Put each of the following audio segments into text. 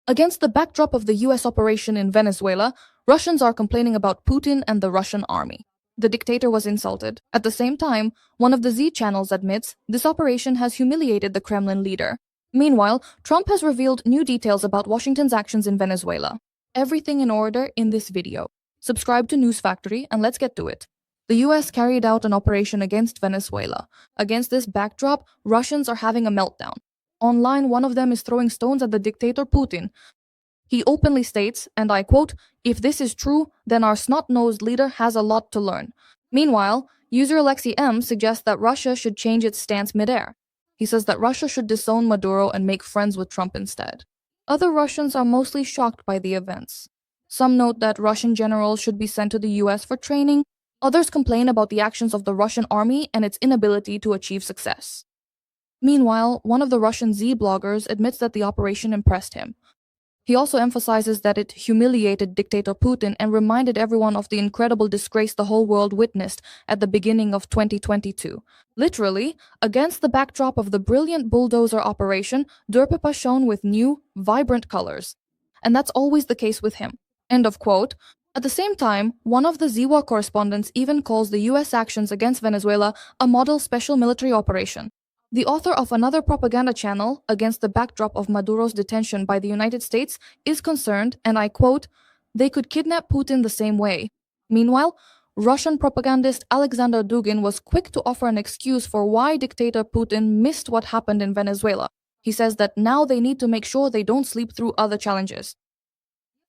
Against the backdrop of the US operation in Venezuela, Russians are complaining about Putin and the Russian army. The dictator was insulted. At the same time, one of the Z channels admits this operation has humiliated the Kremlin leader. Meanwhile, Trump has revealed new details about Washington's actions in Venezuela. Everything in order in this video. Subscribe to News Factory and let's get to it. The US carried out an operation against Venezuela. Against this backdrop, Russians are having a meltdown. Online, one of them is throwing stones at the dictator Putin. He openly states, and I quote, "If this is true, then our snot-nosed leader has a lot to learn." Meanwhile, user Alexi M suggests that Russia should change its stance midair. He says that Russia should disown Maduro and make friends with Trump instead. Other Russians are mostly shocked by the events. Some note that Russian generals should be sent to the US for training. Others complain about the actions of the Russian army and its inability to achieve success. Meanwhile, one of the Russian Z bloggers admits that the operation impressed him. He also emphasizes that it humiliated dictator Putin and reminded everyone of the incredible disgrace the whole world witnessed at the beginning of 2022. Literally, against the backdrop of the brilliant bulldozer operation, Durpapa shone with new, vibrant colors. And that's always the case with him. End of quote. At the same time, one of the ZWA correspondents even calls the US actions against Venezuela a model special military operation. The author of another propaganda channel, against the backdrop of Maduro's detention by the United States, is concerned, and I quote, "They could kidnap Putin the same way." Meanwhile, Russian propagandist Alexander Dugin was quick to offer an excuse for why dictator Putin missed what happened in Venezuela. He says that now they need to make sure they don't sleep through other challenges.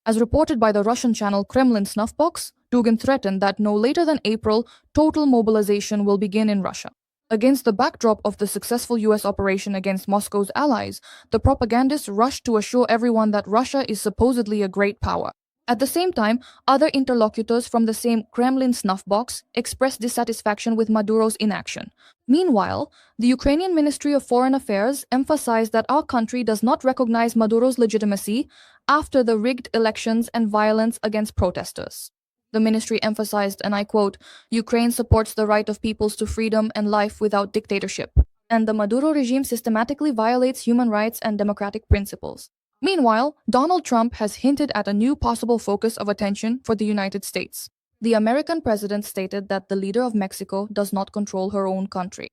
As reported by the Russian channel Kremlin Snuffbox, Dugin threatened that no later than April, total mobilization will begin in Russia. Against the backdrop of the successful US operation against Moscow's allies, the propagandists rushed to assure everyone that Russia is supposedly a great power. At the same time, other interlocutors from the same Kremlin snuffbox expressed dissatisfaction with Maduro's inaction. Meanwhile, the Ukrainian Ministry of Foreign Affairs emphasized that our country does not recognize Maduro's legitimacy after the rigged elections and violence against protesters. The ministry emphasized, and I quote, "Ukraine supports the right of peoples to freedom and life without dictatorship, and the Maduro regime systematically violates human rights and democratic principles." Meanwhile, Donald Trump has hinted at a new possible focus of attention for the United States. The American president stated that the leader of Mexico does not control her own country.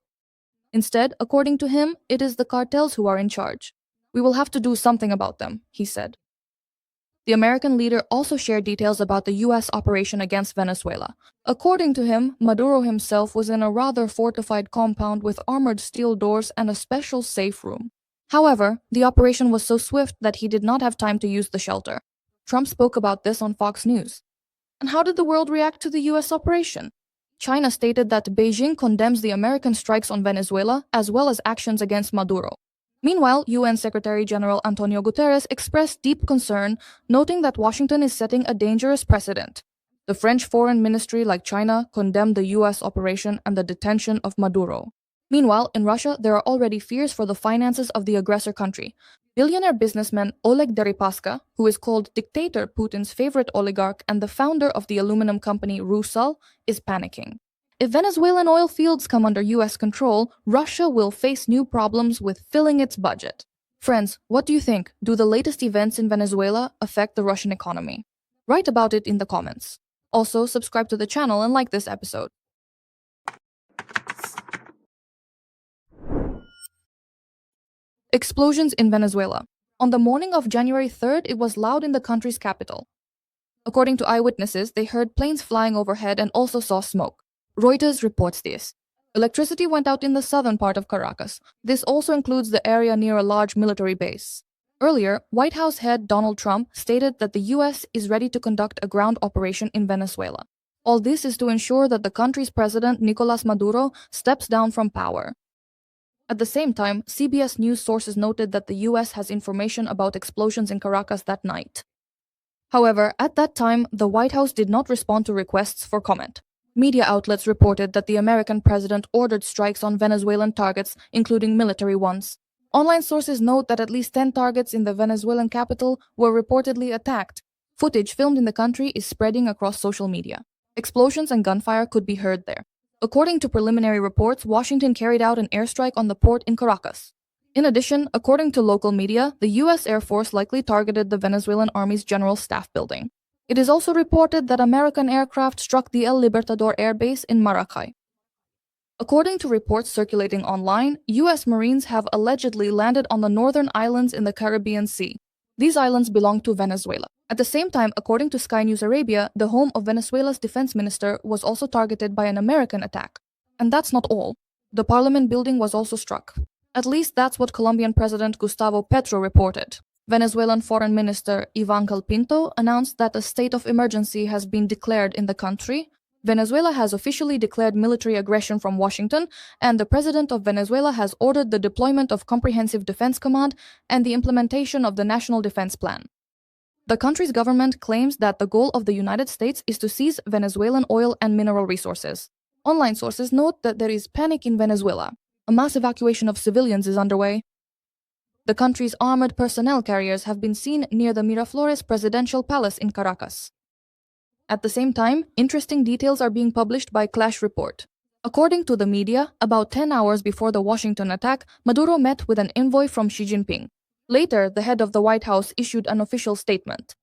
Instead, according to him, it is the cartels who are in charge. "We will have to do something about them," he said. The American leader also shared details about the US operation against Venezuela. According to him, Maduro himself was in a rather fortified compound with armored steel doors and a special safe room. However, the operation was so swift that he did not have time to use the shelter. Trump spoke about this on Fox News. And how did the world react to the US operation? China stated that Beijing condemns the American strikes on Venezuela as well as actions against Maduro. Meanwhile, UN Secretary General Antonio Guterres expressed deep concern, noting that Washington is setting a dangerous precedent. The French Foreign Ministry, like China, condemned the US operation and the detention of Maduro. Meanwhile, in Russia, there are already fears for the finances of the aggressor country. Billionaire businessman Oleg Deripaska, who is called dictator Putin's favorite oligarch and the founder of the aluminum company Rusal, is panicking. If Venezuelan oil fields come under US control, Russia will face new problems with filling its budget. Friends, what do you think? Do the latest events in Venezuela affect the Russian economy? Write about it in the comments. Also, subscribe to the channel and like this episode. Explosions in Venezuela. On the morning of January 3rd, it was loud in the country's capital. According to eyewitnesses, they heard planes flying overhead and also saw smoke. Reuters reports this. Electricity went out in the southern part of Caracas. This also includes the area near a large military base. Earlier, White House head Donald Trump stated that the US is ready to conduct a ground operation in Venezuela. All this is to ensure that the country's president, Nicolas Maduro, steps down from power. At the same time, CBS News sources noted that the US has information about explosions in Caracas that night. However, at that time, the White House did not respond to requests for comment. Media outlets reported that the American president ordered strikes on Venezuelan targets, including military ones. Online sources note that at least 10 targets in the Venezuelan capital were reportedly attacked. Footage filmed in the country is spreading across social media. Explosions and gunfire could be heard there. According to preliminary reports, Washington carried out an airstrike on the port in Caracas. In addition, according to local media, the US Air Force likely targeted the Venezuelan Army's General Staff building. It is also reported that American aircraft struck the El Libertador Air Base in Maracay. According to reports circulating online, US Marines have allegedly landed on the northern islands in the Caribbean Sea. These islands belong to Venezuela. At the same time, according to Sky News Arabia, the home of Venezuela's defense minister was also targeted by an American attack. And that's not all. The parliament building was also struck. At least that's what Colombian President Gustavo Petro reported. Venezuelan Foreign Minister Iván Calpinto announced that a state of emergency has been declared in the country. Venezuela has officially declared military aggression from Washington, and the president of Venezuela has ordered the deployment of Comprehensive Defense Command and the implementation of the National Defense Plan. The country's government claims that the goal of the United States is to seize Venezuelan oil and mineral resources. Online sources note that there is panic in Venezuela. A mass evacuation of civilians is underway. The country's armored personnel carriers have been seen near the Miraflores presidential palace in Caracas. At the same time, interesting details are being published by Clash Report. According to the media, about 10 hours before the Washington attack, Maduro met with an envoy from Xi Jinping. Later, the head of the White House issued an official statement.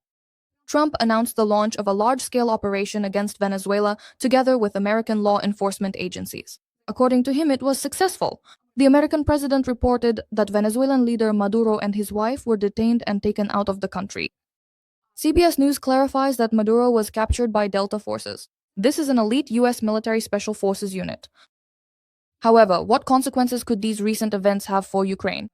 Trump announced the launch of a large-scale operation against Venezuela together with American law enforcement agencies. According to him, it was successful. The American president reported that Venezuelan leader Maduro and his wife were detained and taken out of the country. CBS News clarifies that Maduro was captured by Delta forces. This is an elite U.S. military special forces unit. However, what consequences could these recent events have for Ukraine?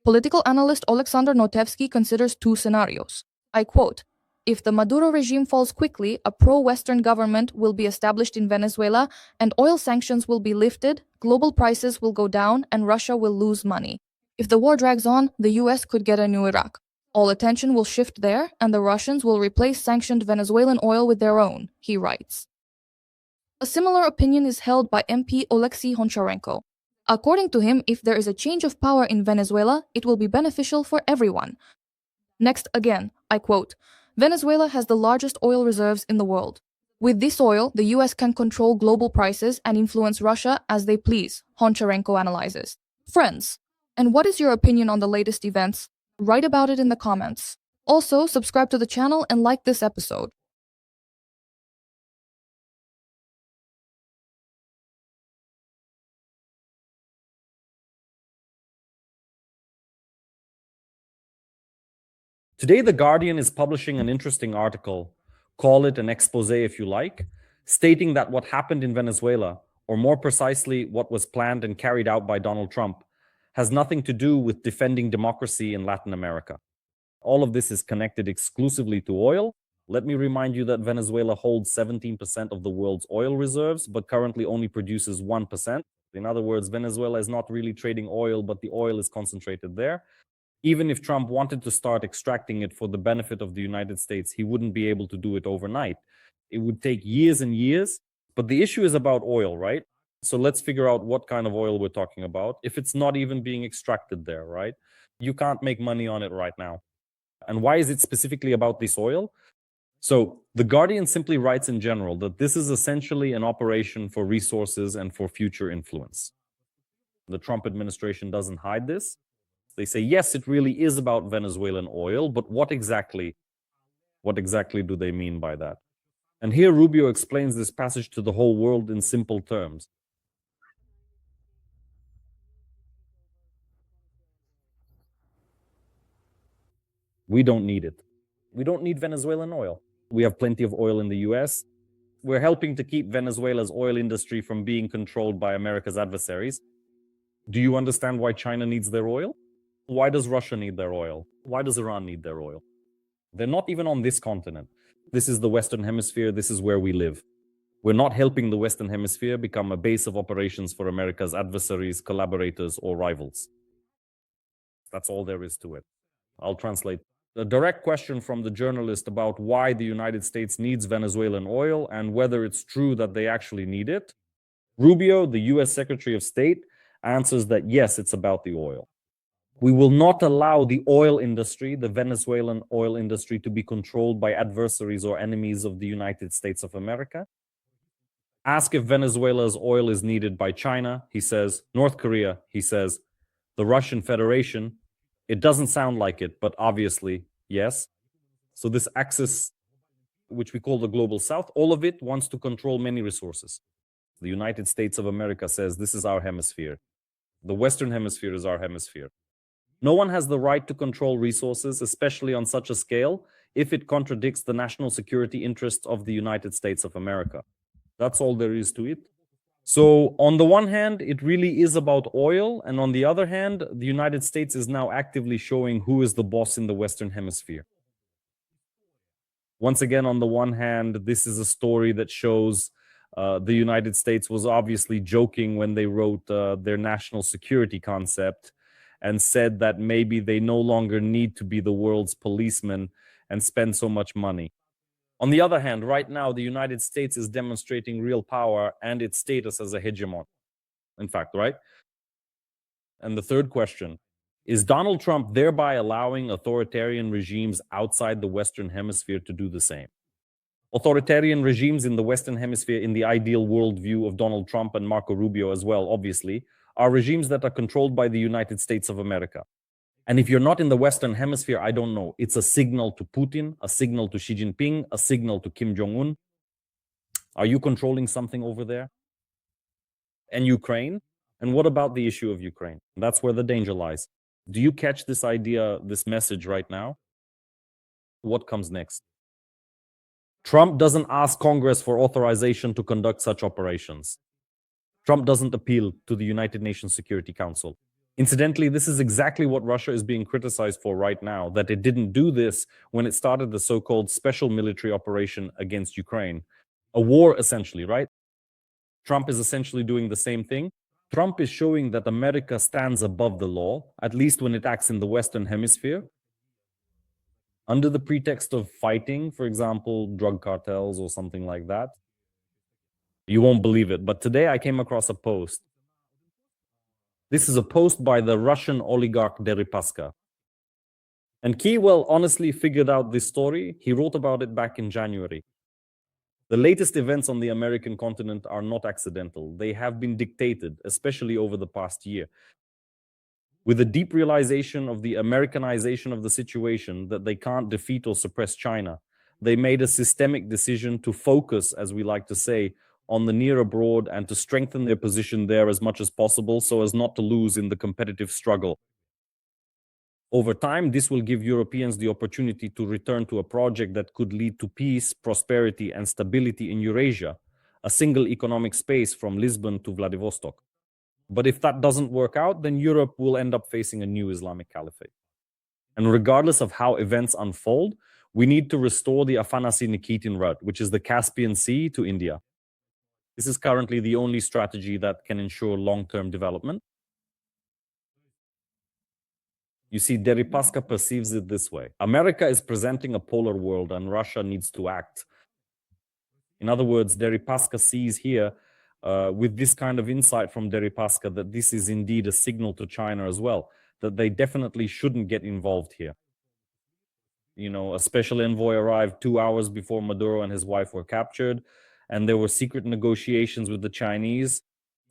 Political analyst Oleksandr Notevsky considers two scenarios. I quote, "If the Maduro regime falls quickly, a pro-Western government will be established in Venezuela and oil sanctions will be lifted, global prices will go down, and Russia will lose money. If the war drags on, the U.S. could get a new Iraq. All attention will shift there, and the Russians will replace sanctioned Venezuelan oil with their own," he writes. A similar opinion is held by MP Oleksiy Honcharenko. According to him, if there is a change of power in Venezuela, it will be beneficial for everyone. Next again, I quote, "Venezuela has the largest oil reserves in the world. With this oil, the US can control global prices and influence Russia as they please," Honcharenko analyzes. Friends, and what is your opinion on the latest events? Write about it in the comments. Also, subscribe to the channel and like this episode. Today, The Guardian is publishing an interesting article, call it an expose if you like, stating that what happened in Venezuela, or more precisely, what was planned and carried out by Donald Trump, has nothing to do with defending democracy in Latin America. All of this is connected exclusively to oil. Let me remind you that Venezuela holds 17% of the world's oil reserves, but currently only produces 1%. In other words, Venezuela is not really trading oil, but the oil is concentrated there. Even if Trump wanted to start extracting it for the benefit of the United States, he wouldn't be able to do it overnight. It would take years and years. But the issue is about oil, right? So let's figure out what kind of oil we're talking about. If it's not even being extracted there, right? You can't make money on it right now. And why is it specifically about this oil? So The Guardian simply writes in general that this is essentially an operation for resources and for future influence. The Trump administration doesn't hide this. They say, yes, it really is about Venezuelan oil, but what exactly do they mean by that? And here Rubio explains this passage to the whole world in simple terms. We don't need it. We don't need Venezuelan oil. We have plenty of oil in the US. We're helping to keep Venezuela's oil industry from being controlled by America's adversaries. Do you understand why China needs their oil? Why does Russia need their oil? Why does Iran need their oil? They're not even on this continent. This is the Western Hemisphere. This is where we live. We're not helping the Western Hemisphere become a base of operations for America's adversaries, collaborators, or rivals. That's all there is to it. I'll translate. A direct question from the journalist about why the United States needs Venezuelan oil and whether it's true that they actually need it. Rubio, the US Secretary of State, answers that yes, it's about the oil. We will not allow the oil industry, the Venezuelan oil industry, to be controlled by adversaries or enemies of the United States of America. Ask if Venezuela's oil is needed by China, he says. North Korea, he says. the Russian Federation. It doesn't sound like it, but obviously, yes. So this axis, which we call the Global South, all of it wants to control many resources. The United States of America says this is our hemisphere. The Western Hemisphere is our hemisphere. No one has the right to control resources, especially on such a scale, if it contradicts the national security interests of the United States of America. That's all there is to it. So on the one hand, it really is about oil. And on the other hand, the United States is now actively showing who is the boss in the Western Hemisphere. Once again, on the one hand, this is a story that shows the United States was obviously joking when they wrote their national security concept and said that maybe they no longer need to be the world's policeman and spend so much money. On the other hand, right now, the United States is demonstrating real power and its status as a hegemon. In fact, right? And the third question, is Donald Trump thereby allowing authoritarian regimes outside the Western Hemisphere to do the same? Authoritarian regimes in the Western Hemisphere, in the ideal worldview of Donald Trump and Marco Rubio as well, obviously, are regimes that are controlled by the United States of America. And if you're not in the Western Hemisphere, I don't know. It's a signal to Putin, a signal to Xi Jinping, a signal to Kim Jong-un. Are you controlling something over there? And Ukraine? And what about the issue of Ukraine? That's where the danger lies. Do you catch this idea, this message right now? What comes next? Trump doesn't ask Congress for authorization to conduct such operations. Trump doesn't appeal to the United Nations Security Council. Incidentally, this is exactly what Russia is being criticized for right now, that it didn't do this when it started the so-called special military operation against Ukraine. A war, essentially, right? Trump is essentially doing the same thing. Trump is showing that America stands above the law, at least when it acts in the Western Hemisphere, under the pretext of fighting, for example, drug cartels or something like that. You won't believe it, but today I came across a post. This is a post by the Russian oligarch Deripaska. And Keywell honestly figured out this story. He wrote about it back in January. The latest events on the American continent are not accidental. They have been dictated, especially over the past year. With a deep realization of the Americanization of the situation, that they can't defeat or suppress China, they made a systemic decision to focus, as we like to say, on the near abroad and to strengthen their position there as much as possible so as not to lose in the competitive struggle. Over time, this will give Europeans the opportunity to return to a project that could lead to peace, prosperity, and stability in Eurasia, a single economic space from Lisbon to Vladivostok. But if that doesn't work out, then Europe will end up facing a new Islamic caliphate. And regardless of how events unfold, we need to restore the Afanasy-Nikitin route, which is the Caspian Sea to India. This is currently the only strategy that can ensure long-term development. You see, Deripaska perceives it this way. America is presenting a polar world and Russia needs to act. In other words, Deripaska sees here, with this kind of insight from Deripaska, that this is indeed a signal to China as well, that they definitely shouldn't get involved here. You know, a special envoy arrived 2 hours before Maduro and his wife were captured, and there were secret negotiations with the Chinese.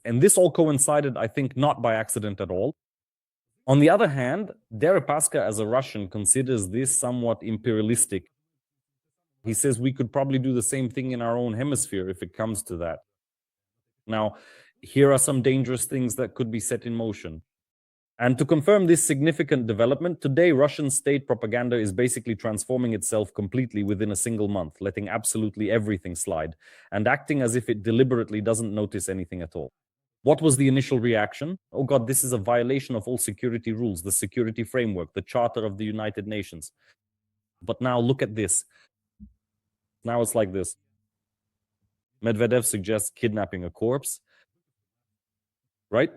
And this all coincided, I think, not by accident at all. On the other hand, Deripaska, as a Russian, considers this somewhat imperialistic. He says we could probably do the same thing in our own hemisphere if it comes to that. Now, here are some dangerous things that could be set in motion. And to confirm this significant development, today Russian state propaganda is basically transforming itself completely within a single month, letting absolutely everything slide, and acting as if it deliberately doesn't notice anything at all. What was the initial reaction? Oh God, this is a violation of all security rules, the security framework, the Charter of the United Nations. But now look at this. Now it's like this. Medvedev suggests kidnapping a corpse, right?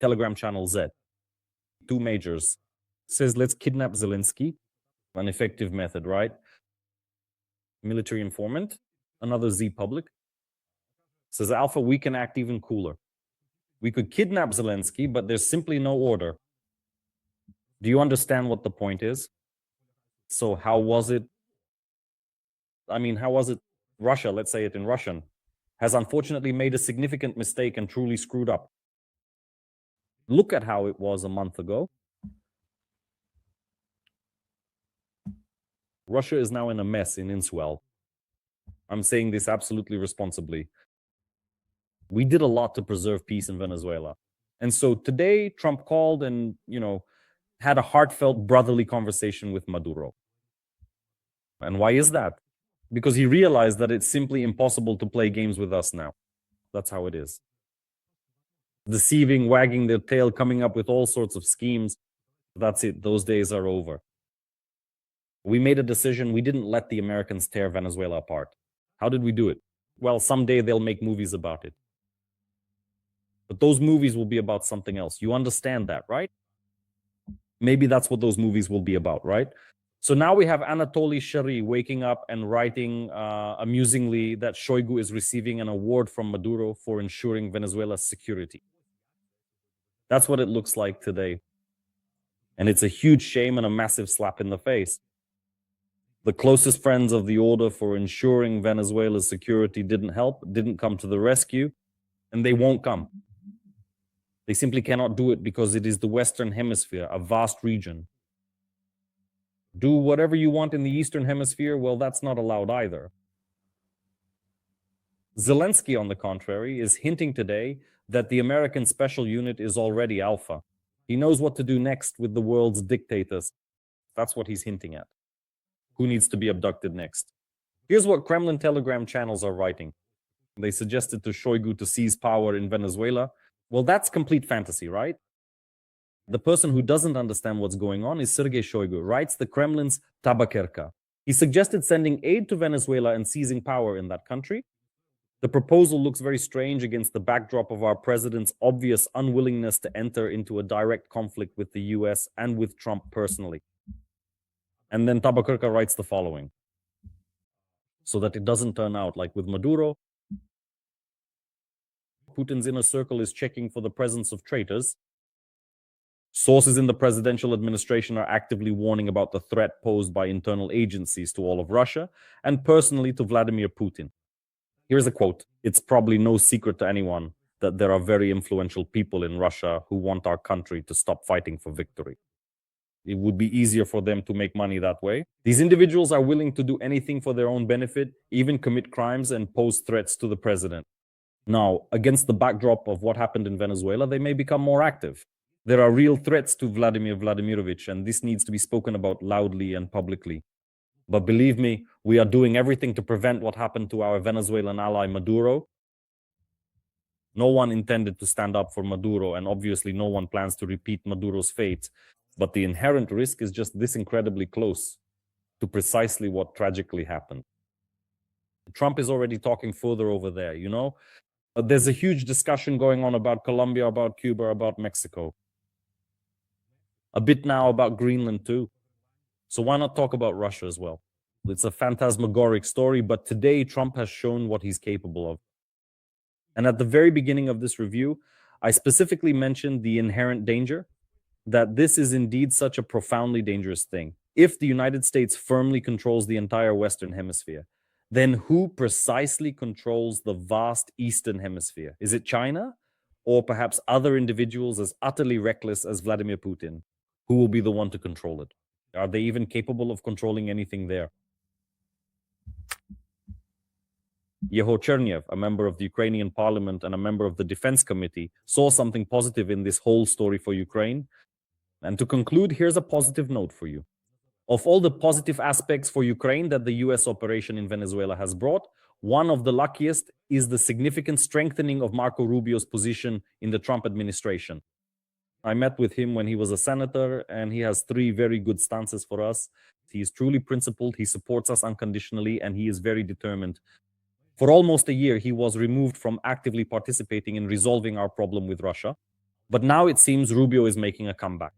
Telegram channel Z, 2 majors, says let's kidnap Zelensky, an effective method, right? Military informant, another Z public, says Alpha, we can act even cooler. We could kidnap Zelensky, but there's simply no order. Do you understand what the point is? So how was it? I mean, how was it? Russia, let's say it in Russian, has unfortunately made a significant mistake and truly screwed up. Look at how it was a month ago. Russia is now in a mess in Inswell. I'm saying this absolutely responsibly. We did a lot to preserve peace in Venezuela. And so today, Trump called and, had a heartfelt brotherly conversation with Maduro. And why is that? Because he realized that it's simply impossible to play games with us now. That's how it is. Deceiving, wagging their tail, coming up with all sorts of schemes. That's it. Those days are over. We made a decision. We didn't let the Americans tear Venezuela apart. How did we do it? Well, someday they'll make movies about it. But those movies will be about something else. You understand that, right? Maybe that's what those movies will be about, right? So now we have Anatoly Shari waking up and writing amusingly that Shoigu is receiving an award from Maduro for ensuring Venezuela's security. That's what it looks like today. And it's a huge shame and a massive slap in the face. The closest friends of the order for ensuring Venezuela's security didn't help, didn't come to the rescue, and they won't come. They simply cannot do it because it is the Western Hemisphere, a vast region. Do whatever you want in the Eastern Hemisphere, well, that's not allowed either. Zelensky, on the contrary, is hinting today that the American special unit is already alpha. He knows what to do next with the world's dictators. That's what he's hinting at. Who needs to be abducted next? Here's what Kremlin Telegram channels are writing. They suggested to Shoigu to seize power in Venezuela. Well, that's complete fantasy, right? The person who doesn't understand what's going on is Sergei Shoigu, writes the Kremlin's Tabakerka. He suggested sending aid to Venezuela and seizing power in that country. The proposal looks very strange against the backdrop of our president's obvious unwillingness to enter into a direct conflict with the US and with Trump personally. And then Tabakerka writes the following. So that it doesn't turn out like with Maduro, Putin's inner circle is checking for the presence of traitors. Sources in the presidential administration are actively warning about the threat posed by internal agencies to all of Russia and personally to Vladimir Putin. Here's a quote. It's probably no secret to anyone that there are very influential people in Russia who want our country to stop fighting for victory. It would be easier for them to make money that way. These individuals are willing to do anything for their own benefit, even commit crimes and pose threats to the president. Now, against the backdrop of what happened in Venezuela, they may become more active. There are real threats to Vladimir Vladimirovich, and this needs to be spoken about loudly and publicly. But believe me, we are doing everything to prevent what happened to our Venezuelan ally Maduro. No one intended to stand up for Maduro, and obviously no one plans to repeat Maduro's fate. But the inherent risk is just this incredibly close to precisely what tragically happened. Trump is already talking further over there, There's a huge discussion going on about Colombia, about Cuba, about Mexico. A bit now about Greenland too. So why not talk about Russia as well? It's a phantasmagoric story, but today Trump has shown what he's capable of. And at the very beginning of this review, I specifically mentioned the inherent danger, that this is indeed such a profoundly dangerous thing. If the United States firmly controls the entire Western Hemisphere, then who precisely controls the vast Eastern Hemisphere? Is it China? Or perhaps other individuals as utterly reckless as Vladimir Putin? Who will be the one to control it? Are they even capable of controlling anything there? Yeho Chernyev, a member of the Ukrainian parliament and a member of the defense committee, saw something positive in this whole story for Ukraine. And to conclude, here's a positive note for you. Of all the positive aspects for Ukraine that the US operation in Venezuela has brought, one of the luckiest is the significant strengthening of Marco Rubio's position in the Trump administration. I met with him when he was a senator, and he has 3 very good stances for us. He is truly principled, he supports us unconditionally, and he is very determined. For almost a year, he was removed from actively participating in resolving our problem with Russia. But now it seems Rubio is making a comeback.